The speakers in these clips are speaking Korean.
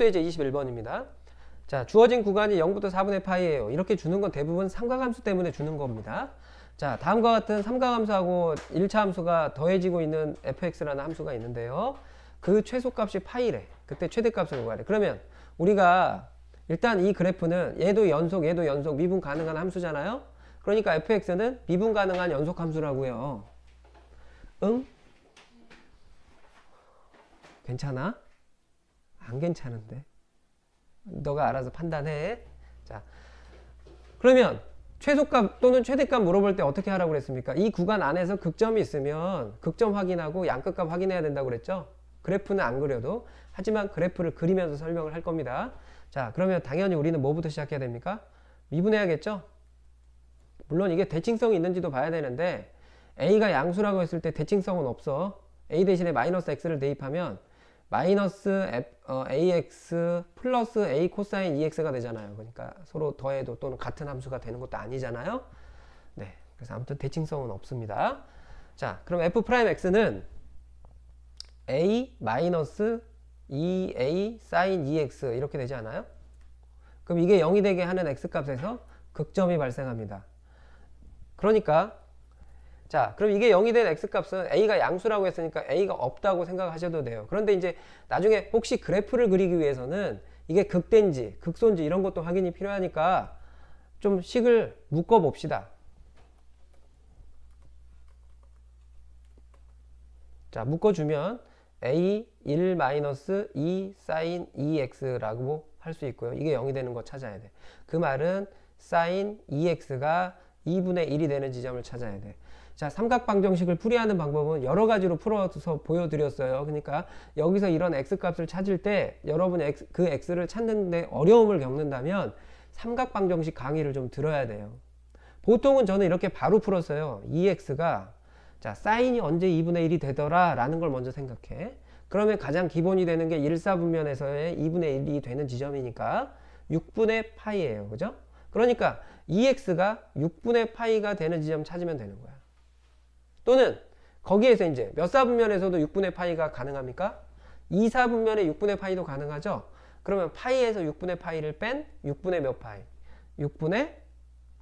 특수예제 21번입니다. 자, 주어진 구간이 0부터 4분의 파이예요. 이렇게 주는 건 대부분 삼각함수 때문에 주는 겁니다. 자, 다음과 같은 삼각함수하고 1차 함수가 더해지고 있는 fx라는 함수가 있는데요. 그 최소값이 파이래. 그때 최대값을 구하래. 그러면 우리가 일단 이 그래프는 얘도 연속 미분 가능한 함수잖아요. 그러니까 fx는 미분 가능한 연속 함수라고요. 응? 괜찮아? 안 괜찮은데. 너가 알아서 판단해. 자, 그러면 최소값 또는 최대값 물어볼 때 어떻게 하라고 그랬습니까? 이 구간 안에서 극점이 있으면 극점 확인하고 양끝값 확인해야 된다고 그랬죠? 그래프는 안 그려도. 하지만 그래프를 그리면서 설명을 할 겁니다. 자, 그러면 당연히 우리는 뭐부터 시작해야 됩니까? 미분해야겠죠? 물론 이게 대칭성이 있는지도 봐야 되는데 a가 양수라고 했을 때 대칭성은 없어. a 대신에 마이너스 x를 대입하면 마이너스 ax 플러스 a 코사인 2x가 되잖아요. 그러니까 서로 더해도 또는 같은 함수가 되는 것도 아니잖아요. 네, 그래서 아무튼 대칭성은 없습니다. 자, 그럼 f'x는 a 마이너스 2a 사인 2x 이렇게 되지 않아요? 그럼 이게 0이 되게 하는 x값에서 극점이 발생합니다. 그러니까 자, 그럼 이게 0이 된 x값은 a가 양수라고 했으니까 a가 없다고 생각하셔도 돼요. 그런데 이제 나중에 혹시 그래프를 그리기 위해서는 이게 극된지, 극소인지 이런 것도 확인이 필요하니까 좀 식을 묶어 봅시다. 자, 묶어주면 a 1 마이너스 2 사인 2x라고 할 수 있고요. 이게 0이 되는 거 찾아야 돼. 그 말은 사인 2x가 2분의 1이 되는 지점을 찾아야 돼. 자, 삼각방정식을 풀이하는 방법은 여러 가지로 풀어서 보여드렸어요. 그러니까 여기서 이런 x값을 찾을 때 여러분이 그 x를 찾는데 어려움을 겪는다면 삼각방정식 강의를 좀 들어야 돼요. 보통은 저는 이렇게 바로 풀었어요. 2x가 자, 사인이 언제 2분의 1이 되더라 라는 걸 먼저 생각해. 그러면 가장 기본이 되는 게 1사분면에서의 2분의 1이 되는 지점이니까 6분의 파이예요. 그죠? 그러니까 2x가 6분의 파이가 되는 지점 찾으면 되는 거야. 또는 거기에서 이제 몇 사분면에서도 6분의 파이가 가능합니까? 2사분면에 6분의 파이도 가능하죠? 그러면 파이에서 6분의 파이를 뺀 6분의 몇 파이? 6분의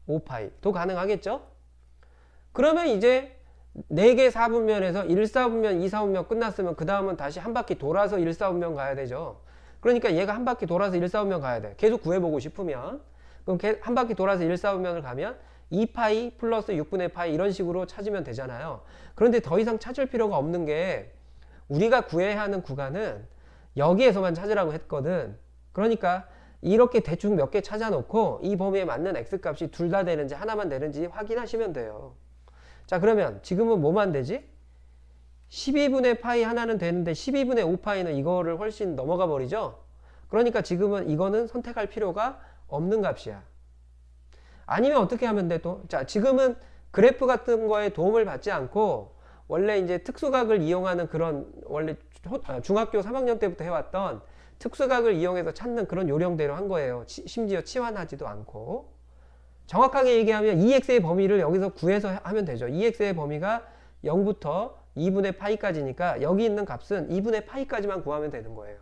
5파이도 가능하겠죠? 그러면 이제 4개 사분면에서 1사분면, 2사분면 끝났으면 그 다음은 다시 한 바퀴 돌아서 1사분면 가야 되죠. 그러니까 얘가 한 바퀴 돌아서 1사분면 가야 돼. 계속 구해보고 싶으면. 그럼 한 바퀴 돌아서 1사분면을 가면 2파이 플러스 6분의 파이 이런 식으로 찾으면 되잖아요. 그런데 더 이상 찾을 필요가 없는 게 우리가 구해야 하는 구간은 여기에서만 찾으라고 했거든. 그러니까 이렇게 대충 몇 개 찾아놓고 이 범위에 맞는 x값이 둘 다 되는지 하나만 되는지 확인하시면 돼요. 자, 그러면 지금은 뭐만 되지? 12분의 파이 하나는 되는데 12분의 5파이는 이거를 훨씬 넘어가 버리죠? 그러니까 지금은 이거는 선택할 필요가 없는 값이야. 아니면 어떻게 하면 돼 또? 자, 지금은 그래프 같은 거에 도움을 받지 않고 원래 이제 특수각을 이용하는 그런 원래 중학교 3학년 때부터 해왔던 특수각을 이용해서 찾는 그런 요령대로 한 거예요. 심지어 치환하지도 않고. 정확하게 얘기하면 2x의 범위를 여기서 구해서 하면 되죠. 2x의 범위가 0부터 2분의 파이까지니까 여기 있는 값은 2분의 파이까지만 구하면 되는 거예요.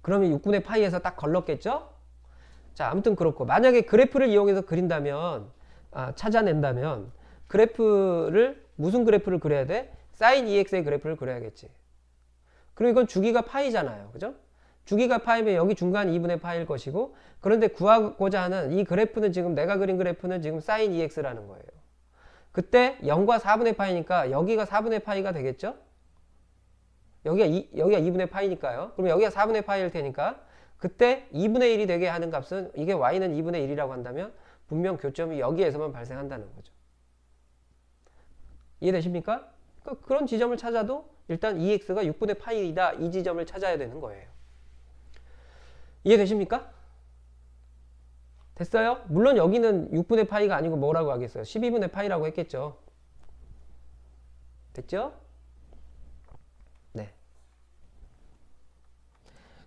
그러면 6분의 파이에서 딱 걸렀겠죠? 자, 아무튼 그렇고 만약에 그래프를 이용해서 그린다면 찾아낸다면 그래프를 무슨 그래프를 그려야 돼? sin 2x의 그래프를 그려야겠지. 그럼 이건 주기가 파이잖아요. 그죠? 주기가 파이면 여기 중간 2분의 파이일 것이고 그런데 구하고자 하는 이 그래프는 지금 내가 그린 그래프는 지금 sin 2x라는 거예요. 그때 0과 4분의 파이니까 여기가 4분의 파이가 되겠죠? 여기가 2분의 파이니까요. 그럼 여기가 4분의 파이일 테니까 그때 2분의 1이 되게 하는 값은 이게 y는 2분의 1이라고 한다면 분명 교점이 여기에서만 발생한다는 거죠. 이해되십니까? 그런 지점을 찾아도 일단 2x가 6분의 파이이다 이 지점을 찾아야 되는 거예요. 이해되십니까? 됐어요? 물론 여기는 6분의 파이가 아니고 뭐라고 하겠어요? 12분의 파이라고 했겠죠. 됐죠? 네.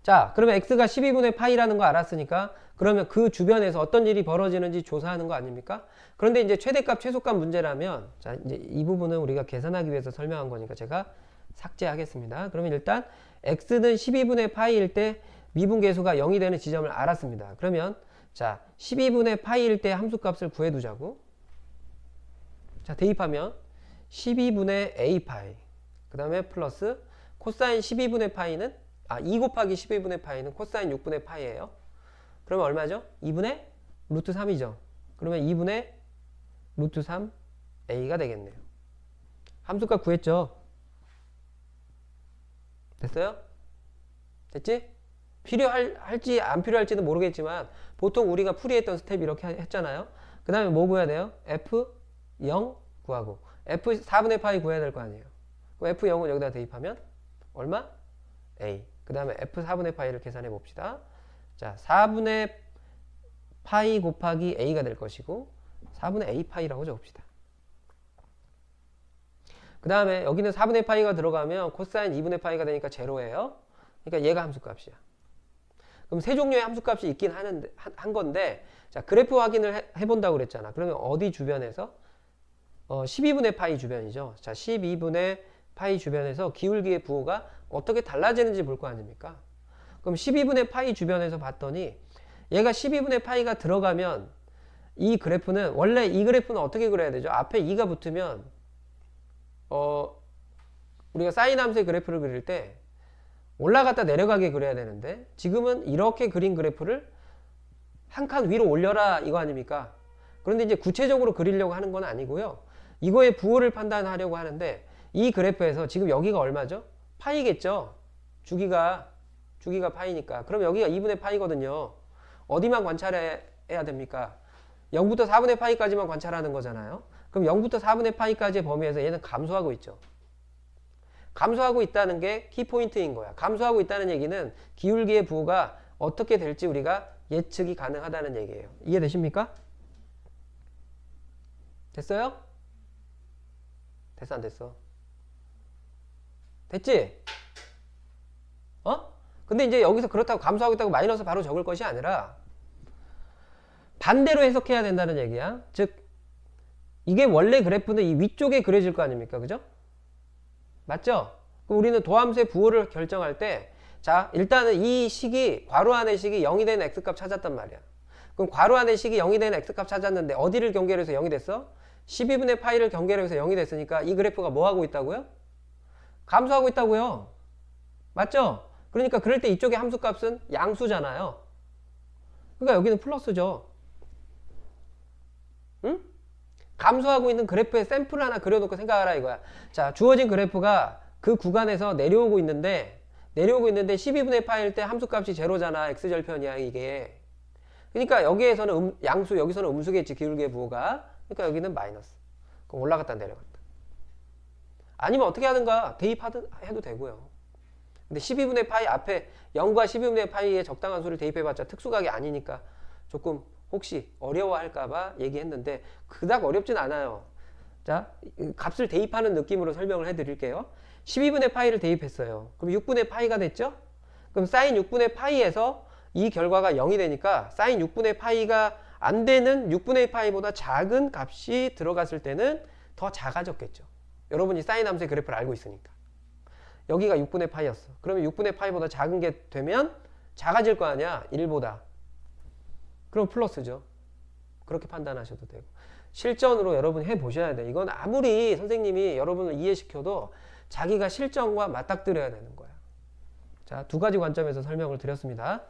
자, 그러면 x가 12분의 파이라는 거 알았으니까 그러면 그 주변에서 어떤 일이 벌어지는지 조사하는 거 아닙니까? 그런데 이제 최대값, 최소값 문제라면 자, 이제 이 부분은 우리가 계산하기 위해서 설명한 거니까 제가 삭제하겠습니다. 그러면 일단 x는 12분의 파이일 때 미분계수가 0이 되는 지점을 알았습니다. 그러면 자 12분의 파이일 때 함수값을 구해두자고. 자 대입하면 12분의 a 파이 그 다음에 플러스 코사인 12분의 파이는 2 곱하기 12분의 파이는 코사인 6분의 파이예요. 그러면 얼마죠? 2분의 루트 3이죠. 그러면 2분의 루트 3a가 되겠네요. 함수값 구했죠? 됐어요? 됐지? 필요할지 안 필요할지는 모르겠지만 보통 우리가 풀이했던 스텝 이렇게 했잖아요. 그 다음에 뭐 구해야 돼요? F0 구하고 F 4분의 파이 구해야 될 거 아니에요. 그럼 F0은 여기다 대입하면 얼마? A. 그 다음에 F 4분의 파이를 계산해 봅시다. 자, 4분의 파이 곱하기 A가 될 것이고 4분의 A 파이라고 적읍시다. 그 다음에 여기는 4분의 파이가 들어가면 코사인 2분의 파이가 되니까 제로예요. 그러니까 얘가 함수값이야. 그럼 세 종류의 함수값이 있긴 한 건데 자 그래프 확인을 해본다고 그랬잖아. 그러면 어디 주변에서? 12분의 파이 주변이죠. 자 12분의 파이 주변에서 기울기의 부호가 어떻게 달라지는지 볼 거 아닙니까? 그럼 12분의 파이 주변에서 봤더니 얘가 12분의 파이가 들어가면 이 그래프는 원래 이 그래프는 어떻게 그려야 되죠? 앞에 2가 붙으면 우리가 사인 함수의 그래프를 그릴 때 올라갔다 내려가게 그려야 되는데 지금은 이렇게 그린 그래프를 한 칸 위로 올려라 이거 아닙니까? 그런데 이제 구체적으로 그리려고 하는 건 아니고요. 이거의 부호를 판단하려고 하는데 이 그래프에서 지금 여기가 얼마죠? 파이겠죠? 주기가 파이니까. 그럼 여기가 2분의 파이거든요. 어디만 관찰해야 됩니까? 0부터 4분의 파이까지만 관찰하는 거잖아요. 그럼 0부터 4분의 파이까지의 범위에서 얘는 감소하고 있죠. 감소하고 있다는 게 키포인트인 거야. 감소하고 있다는 얘기는 기울기의 부호가 어떻게 될지 우리가 예측이 가능하다는 얘기예요. 이해되십니까? 됐어요? 됐어 안 됐어? 됐지? 근데 이제 여기서 그렇다고 감소하고 있다고 마이너스 바로 적을 것이 아니라 반대로 해석해야 된다는 얘기야. 즉 이게 원래 그래프는 이 위쪽에 그려질 거 아닙니까? 그죠? 맞죠? 그럼 우리는 도함수의 부호를 결정할 때 자 일단은 이 식이 괄호 안의 식이 0이 되는 x값 찾았단 말이야. 그럼 괄호 안의 식이 0이 되는 x값 찾았는데 어디를 경계로 해서 0이 됐어? 12분의 파이를 경계로 해서 0이 됐으니까 이 그래프가 뭐 하고 있다고요? 감소하고 있다고요. 맞죠? 그러니까 그럴 때 이쪽의 함수값은 양수잖아요. 그러니까 여기는 플러스죠. 응? 감소하고 있는 그래프의 샘플 하나 그려놓고 생각하라 이거야. 자, 주어진 그래프가 그 구간에서 내려오고 있는데 12분의 파일 때 함수값이 제로잖아. x절편이야 이게. 그러니까 여기에서는 양수, 여기서는 음수겠지. 기울기의 부호가. 그러니까 여기는 마이너스. 그럼 올라갔다 내려갔다. 아니면 어떻게 하든가 대입해도 되고요. 근데 12분의 파이 앞에 0과 12분의 파이의 적당한 수를 대입해봤자 특수각이 아니니까 조금 혹시 어려워할까봐 얘기했는데 그닥 어렵진 않아요. 자, 값을 대입하는 느낌으로 설명을 해드릴게요. 12분의 파이를 대입했어요. 그럼 6분의 파이가 됐죠? 그럼 사인 6분의 파이에서 이 결과가 0이 되니까 사인 6분의 파이가 안 되는 6분의 파이보다 작은 값이 들어갔을 때는 더 작아졌겠죠. 여러분이 사인 함수의 그래프를 알고 있으니까. 여기가 6분의 파이였어. 그러면 6분의 파이보다 작은 게 되면 작아질 거 아니야? 1보다. 그럼 플러스죠. 그렇게 판단하셔도 되고. 실전으로 여러분이 해보셔야 돼. 이건 아무리 선생님이 여러분을 이해시켜도 자기가 실전과 맞닥뜨려야 되는 거야. 자, 두 가지 관점에서 설명을 드렸습니다.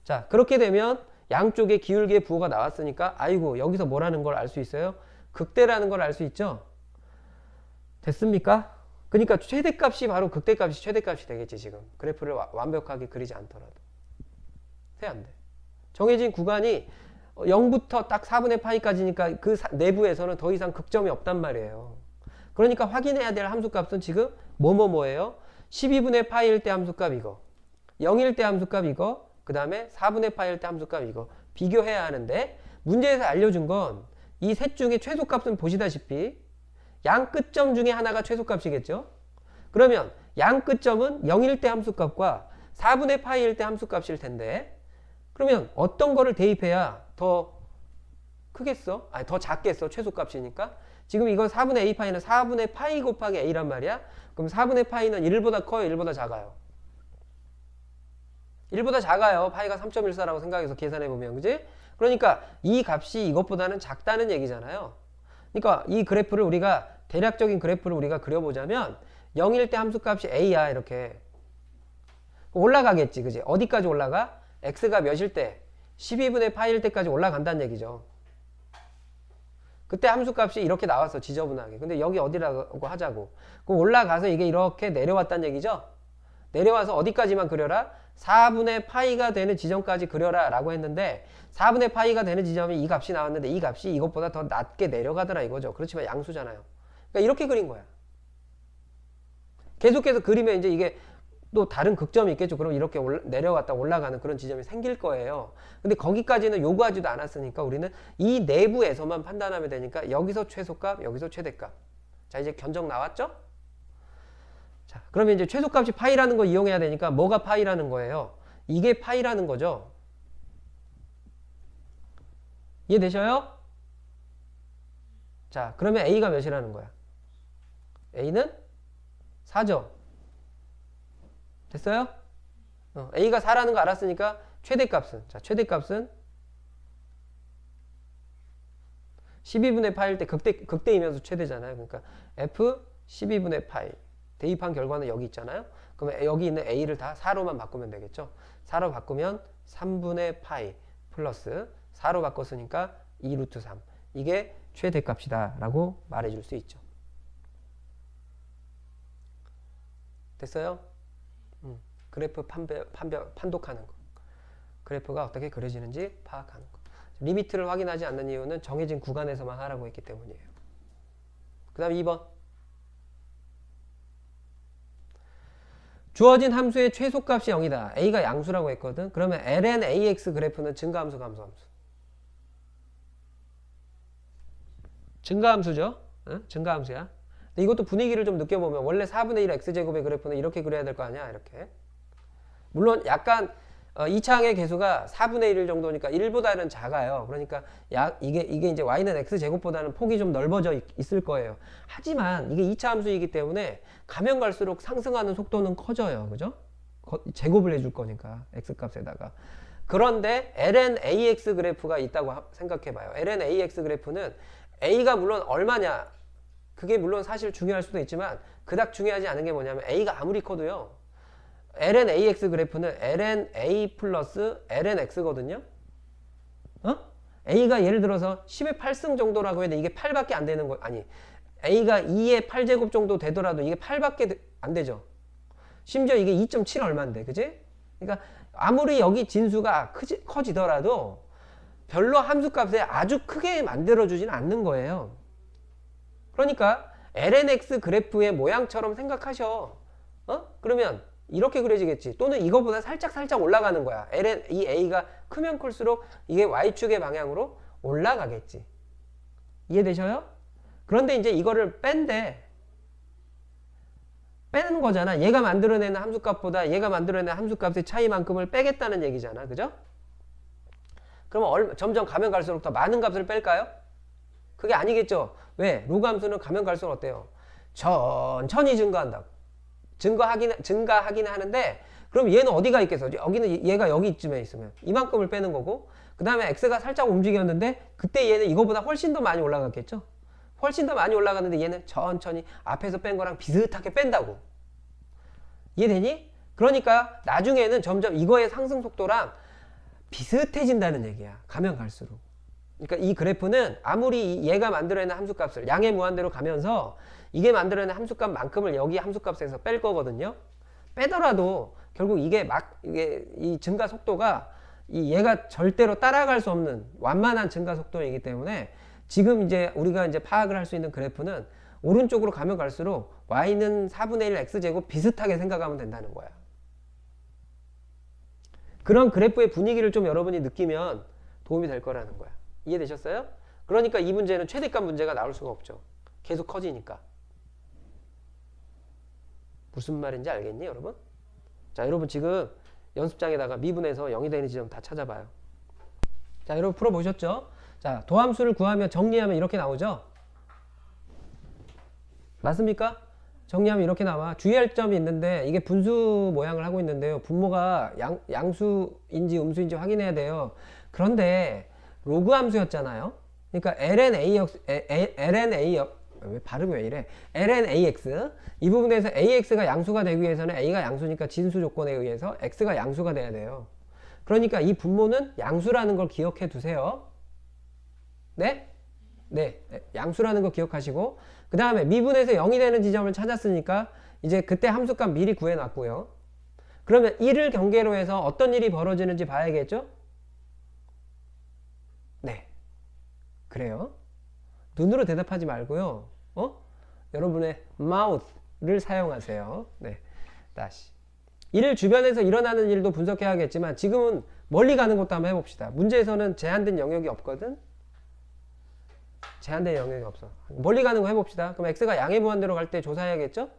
자, 그렇게 되면 양쪽에 기울기의 부호가 나왔으니까 아이고 여기서 뭐라는 걸 알 수 있어요? 극대라는 걸 알 수 있죠? 됐습니까? 그러니까 최대값이 바로 극대값이 최대값이 되겠지 지금. 그래프를 완벽하게 그리지 않더라도. 돼 안 돼. 정해진 구간이 0부터 딱 4분의 파이까지니까 그 내부에서는 더 이상 극점이 없단 말이에요. 그러니까 확인해야 될 함수값은 지금 뭐예요? 12분의 파이일 때 함수값 이거, 0일 때 함수값 이거, 그 다음에 4분의 파이일 때 함수값 이거 비교해야 하는데 문제에서 알려준 건 이 셋 중에 최소값은 보시다시피 양 끝점 중에 하나가 최소값이겠죠? 그러면 양 끝점은 0일 때 함수값과 4분의 파이일 때 함수값일 텐데 그러면 어떤 거를 대입해야 더 크겠어? 아니 더 작겠어? 최소값이니까 지금 이거 4분의 a 파이는 4분의 파이 곱하기 a란 말이야. 그럼 4분의 파이는 1보다 커요, 1보다 작아요? 1보다 작아요. 파이가 3.14라고 생각해서 계산해보면, 그지? 그러니까 이 값이 이것보다는 작다는 얘기잖아요. 그러니까 이 그래프를 우리가, 대략적인 그래프를 우리가 그려보자면 0일 때 함수값이 a야, 이렇게. 올라가겠지, 그지? 어디까지 올라가? x가 몇일 때? 12분의 파이일 때까지 올라간다는 얘기죠. 그때 함수값이 이렇게 나왔어, 지저분하게. 근데 여기 어디라고 하자고. 그럼 올라가서 이게 이렇게 내려왔다는 얘기죠. 내려와서 어디까지만 그려라? 4분의 파이가 되는 지점까지 그려라 라고 했는데 4분의 파이가 되는 지점이 이 값이 나왔는데 이 값이 이것보다 더 낮게 내려가더라 이거죠. 그렇지만 양수잖아요. 그러니까 이렇게 그린 거야. 계속해서 그리면 이제 이게 또 다른 극점이 있겠죠. 그럼 이렇게 내려갔다 올라가는 그런 지점이 생길 거예요. 근데 거기까지는 요구하지도 않았으니까 우리는 이 내부에서만 판단하면 되니까 여기서 최소값, 여기서 최대값. 자, 이제 견적 나왔죠? 자, 그러면 이제 최소값이 파이라는 거 이용해야 되니까 뭐가 파이라는 거예요? 이게 파이라는 거죠. 이해되셔요? 자, 그러면 A가 몇이라는 거야? A는 4죠. 됐어요? A가 4라는 거 알았으니까 최대값은, 자, 최대값은 12분의 파일 때 극대이면서 최대잖아요. 그러니까 F 12분의 파이. 대입한 결과는 여기 있잖아요. 그러면 여기 있는 A를 다 4로만 바꾸면 되겠죠. 4로 바꾸면 3분의 파이 플러스 4로 바꿨으니까 2 루트 3. 이게 최대값이다 라고 말해줄 수 있죠. 됐어요? 그래프 판독하는 거. 그래프가 어떻게 그려지는지 파악하는 거. 리미트를 확인하지 않는 이유는 정해진 구간에서만 하라고 했기 때문이에요. 그 다음 2번. 주어진 함수의 최소값이 0이다. A가 양수라고 했거든. 그러면 ln AX 그래프는 증가함수, 감소함수? 증가함수죠. 응? 증가함수야. 근데 이것도 분위기를 좀 느껴보면 원래 4분의 1 x제곱의 그래프는 이렇게 그려야 될 거 아니야. 이렇게. 물론 약간 2차항의 개수가 4분의 1 정도니까 1보다는 작아요. 그러니까 이게 이제 y는 x제곱보다는 폭이 좀 넓어져 있을 거예요. 하지만 이게 2차 함수이기 때문에 가면 갈수록 상승하는 속도는 커져요. 그죠? 제곱을 해줄 거니까 x값에다가. 그런데 ln AX 그래프가 있다고 생각해봐요. ln AX 그래프는 A가 물론 얼마냐, 그게 물론 사실 중요할 수도 있지만 그닥 중요하지 않은 게 뭐냐면 A가 아무리 커도요, ln AX 그래프는 ln A 플러스 ln X거든요. A가 예를 들어서 10의 8승 정도라고 해도 이게 8밖에 안 되는 거, 아니, A가 2의 8제곱 정도 되더라도 이게 8밖에 안 되죠. 심지어 이게 2.7 얼마인데, 그지? 그러니까 아무리 여기 진수가 커지더라도 별로 함수값에 아주 크게 만들어주진 않는 거예요. 그러니까 lnx 그래프의 모양처럼 생각하셔. 그러면 이렇게 그려지겠지. 또는 이거보다 살짝 올라가는 거야. 이 a가 크면 클수록 이게 y축의 방향으로 올라가겠지. 이해되셔요? 그런데 이제 이거를 빼는 거잖아. 얘가 만들어내는 함수값보다 얘가 만들어내는 함수값의 차이만큼을 빼겠다는 얘기잖아. 그죠? 그러면 점점 가면 갈수록 더 많은 값을 뺄까요? 그게 아니겠죠. 왜? 로그 함수는 가면 갈수록 어때요? 천천히 증가한다고. 증가하긴 하는데, 그럼 얘는 어디가 있겠어? 여기는 얘가 여기 이쯤에 있으면 이만큼을 빼는 거고, 그 다음에 x가 살짝 움직였는데 그때 얘는 이거보다 훨씬 더 많이 올라갔겠죠? 훨씬 더 많이 올라갔는데 얘는 천천히 앞에서 뺀 거랑 비슷하게 뺀다고. 이해되니? 그러니까 나중에는 점점 이거의 상승 속도랑 비슷해진다는 얘기야. 가면 갈수록. 그러니까 이 그래프는 아무리 얘가 만들어내는 함수값을 양의 무한대로 가면서 이게 만들어내는 함수값만큼을 여기 함수값에서 뺄 거거든요. 빼더라도 결국 이게 이 증가 속도가 얘가 절대로 따라갈 수 없는 완만한 증가 속도이기 때문에 지금 이제 우리가 이제 파악을 할 수 있는 그래프는 오른쪽으로 가면 갈수록 y는 4분의 1 x제곱 비슷하게 생각하면 된다는 거야. 그런 그래프의 분위기를 좀 여러분이 느끼면 도움이 될 거라는 거야. 이해되셨어요? 그러니까 이 문제는 최대값 문제가 나올 수가 없죠. 계속 커지니까. 무슨 말인지 알겠니, 여러분? 자, 여러분 지금 연습장에다가 미분에서 0이 되는 지점 다 찾아봐요. 자, 여러분 풀어보셨죠? 자, 도함수를 구하면 정리하면 이렇게 나오죠? 맞습니까? 정리하면 이렇게 나와. 주의할 점이 있는데 이게 분수 모양을 하고 있는데요. 분모가 양수인지 음수인지 확인해야 돼요. 그런데 로그 함수였잖아요. 그러니까 왜 발음이 왜 이래? lnax 이 부분에서 ax가 양수가 되기 위해서는 a가 양수니까 진수 조건에 의해서 x가 양수가 돼야 돼요. 그러니까 이 분모는 양수라는 걸 기억해 두세요. 네? 네, 양수라는 거 기억하시고 그 다음에 미분에서 0이 되는 지점을 찾았으니까 이제 그때 함수값 미리 구해놨고요. 그러면 1을 경계로 해서 어떤 일이 벌어지는지 봐야겠죠? 네, 그래요. 눈으로 대답하지 말고요. 여러분의 mouth를 사용하세요. 네, 다시. 일 주변에서 일어나는 일도 분석해야겠지만 지금은 멀리 가는 것도 한번 해봅시다. 문제에서는 제한된 영역이 없거든. 제한된 영역이 없어. 멀리 가는 거 해봅시다. 그럼 x가 양의 무한대로 갈 때 조사해야겠죠?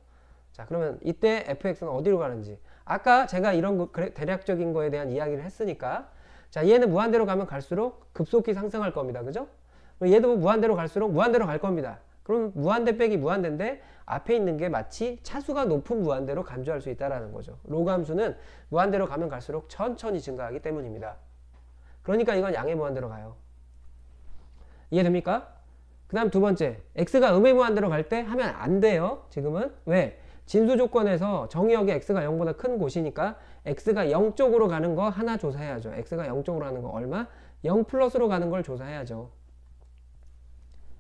자, 그러면 이때 fx는 어디로 가는지. 아까 제가 이런 거, 대략적인 거에 대한 이야기를 했으니까. 자, 얘는 무한대로 가면 갈수록 급속히 상승할 겁니다. 그죠? 얘도 무한대로 갈수록 무한대로 갈 겁니다. 그럼 무한대 빼기 무한대인데 앞에 있는 게 마치 차수가 높은 무한대로 간주할 수 있다는 거죠. 로그 함수는 무한대로 가면 갈수록 천천히 증가하기 때문입니다. 그러니까 이건 양의 무한대로 가요. 이해됩니까? 그 다음 두 번째, x가 음의 무한대로 갈 때 하면 안 돼요. 지금은. 왜? 진수 조건에서 정의역이 x가 0보다 큰 곳이니까 x가 0 쪽으로 가는 거 하나 조사해야죠. x가 0 쪽으로 가는 거 얼마? 0 플러스로 가는 걸 조사해야죠.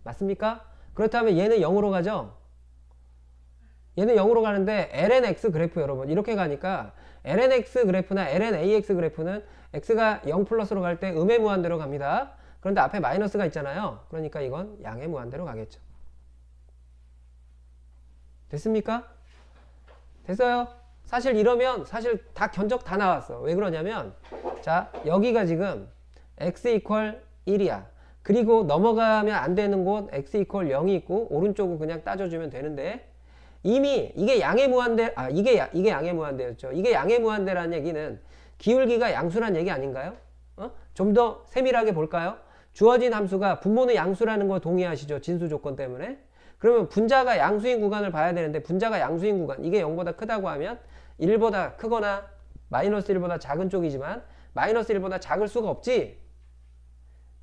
맞습니까? 그렇다면 얘는 0으로 가죠? 얘는 0으로 가는데 lnx 그래프 여러분 이렇게 가니까 lnx 그래프나 lnax 그래프는 x가 0 플러스로 갈 때 음의 무한대로 갑니다. 그런데 앞에 마이너스가 있잖아요. 그러니까 이건 양의 무한대로 가겠죠. 됐습니까? 됐어요? 사실 이러면 사실 다 견적 다 나왔어. 왜 그러냐면 자 여기가 지금 x 이퀄 1이야. 그리고 넘어가면 안 되는 곳 x 이퀄 0이 있고 오른쪽은 그냥 따져주면 되는데 이미 이게 양의 무한대 이게 양의 무한대였죠. 이게 양의 무한대라는 얘기는 기울기가 양수란 얘기 아닌가요? 좀 더 세밀하게 볼까요? 주어진 함수가 분모는 양수라는 거 동의하시죠? 진수 조건 때문에. 그러면 분자가 양수인 구간을 봐야 되는데 분자가 양수인 구간 이게 0보다 크다고 하면 1보다 크거나 마이너스 1보다 작은 쪽이지만 마이너스 1보다 작을 수가 없지.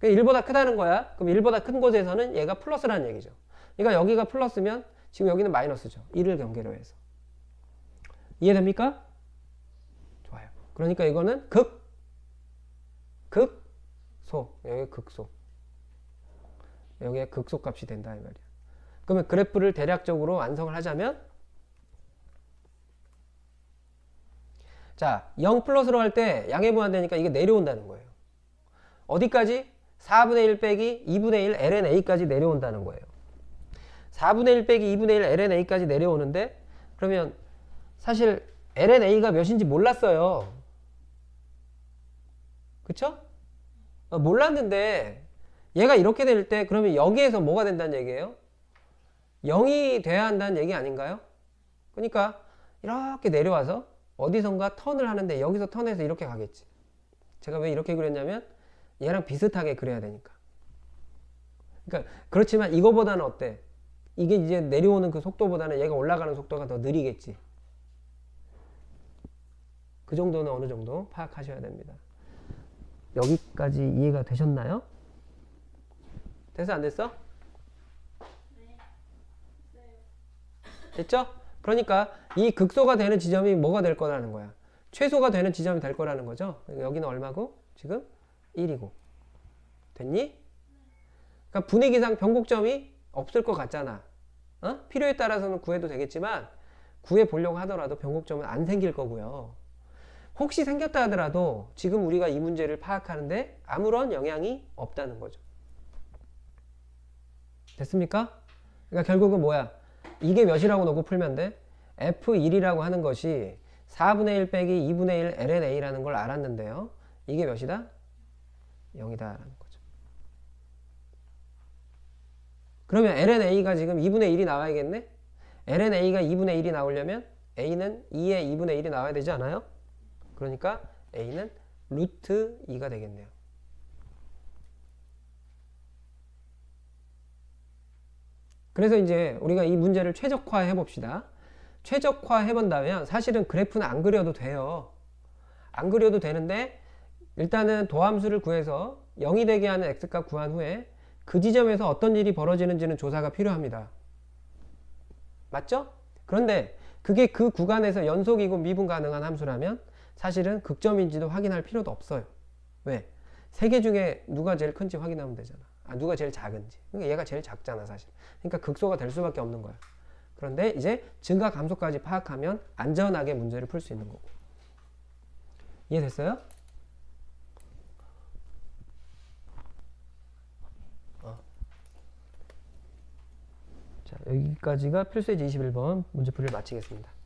1보다 크다는 거야. 그럼 1보다 큰 곳에서는 얘가 플러스라는 얘기죠. 그러니까 여기가 플러스면 지금 여기는 마이너스죠. 1을 경계로 해서. 이해됩니까? 좋아요. 그러니까 이거는 극소. 여기 극소. 여기에 극소 값이 된다 이 말이야. 그러면 그래프를 대략적으로 완성을 하자면 자, 0 플러스로 할 때 양의 무한대니까 이게 내려온다는 거예요. 어디까지? 4분의 1 빼기 2분의 1 lna까지 내려온다는 거예요. 4분의 1 빼기 2분의 1 lna까지 내려오는데 그러면 사실 lna가 몇인지 몰랐어요. 그쵸? 몰랐는데 얘가 이렇게 될 때 그러면 여기에서 뭐가 된다는 얘기예요? 0이 돼야 한다는 얘기 아닌가요? 그러니까 이렇게 내려와서 어디선가 턴을 하는데 여기서 턴해서 이렇게 가겠지. 제가 왜 이렇게 그렸냐면 얘랑 비슷하게 그려야 되니까. 그러니까 그렇지만 이거보다는 어때? 이게 이제 내려오는 그 속도보다는 얘가 올라가는 속도가 더 느리겠지. 그 정도는 어느 정도 파악하셔야 됩니다. 여기까지 이해가 되셨나요? 됐어 안 됐어? 됐죠? 그러니까 이 극소가 되는 지점이 뭐가 될 거라는 거야. 최소가 되는 지점이 될 거라는 거죠. 여기는 얼마고? 지금 1이고. 됐니? 그러니까 분위기상 변곡점이 없을 것 같잖아. 필요에 따라서는 구해도 되겠지만 구해 보려고 하더라도 변곡점은 안 생길 거고요. 혹시 생겼다 하더라도 지금 우리가 이 문제를 파악하는데 아무런 영향이 없다는 거죠. 됐습니까? 그러니까 결국은 뭐야? 이게 몇이라고 놓고 풀면 돼? F1이라고 하는 것이 4분의 1 빼기 2분의 1 lna라는 걸 알았는데요. 이게 몇이다? 0이다 라는 거죠. 그러면 lna가 지금 2분의 1이 나와야겠네? lna가 2분의 1이 나오려면 a는 2의 2분의 1이 나와야 되지 않아요? 그러니까 a는 루트 2가 되겠네요. 그래서 이제 우리가 이 문제를 최적화해 봅시다. 최적화해 본다면 사실은 그래프는 안 그려도 돼요. 안 그려도 되는데 일단은 도함수를 구해서 0이 되게 하는 x값 구한 후에 그 지점에서 어떤 일이 벌어지는지는 조사가 필요합니다. 맞죠? 그런데 그게 그 구간에서 연속이고 미분 가능한 함수라면 사실은 극점인지도 확인할 필요도 없어요. 왜? 세 개 중에 누가 제일 큰지 확인하면 되잖아. 누가 제일 작은지. 그러니까 얘가 제일 작잖아, 사실. 그러니까 극소가 될 수밖에 없는 거야. 그런데 이제 증가 감소까지 파악하면 안전하게 문제를 풀 수 있는 거고. 이해됐어요? 자, 여기까지가 필수예제 21번 문제풀이를 마치겠습니다.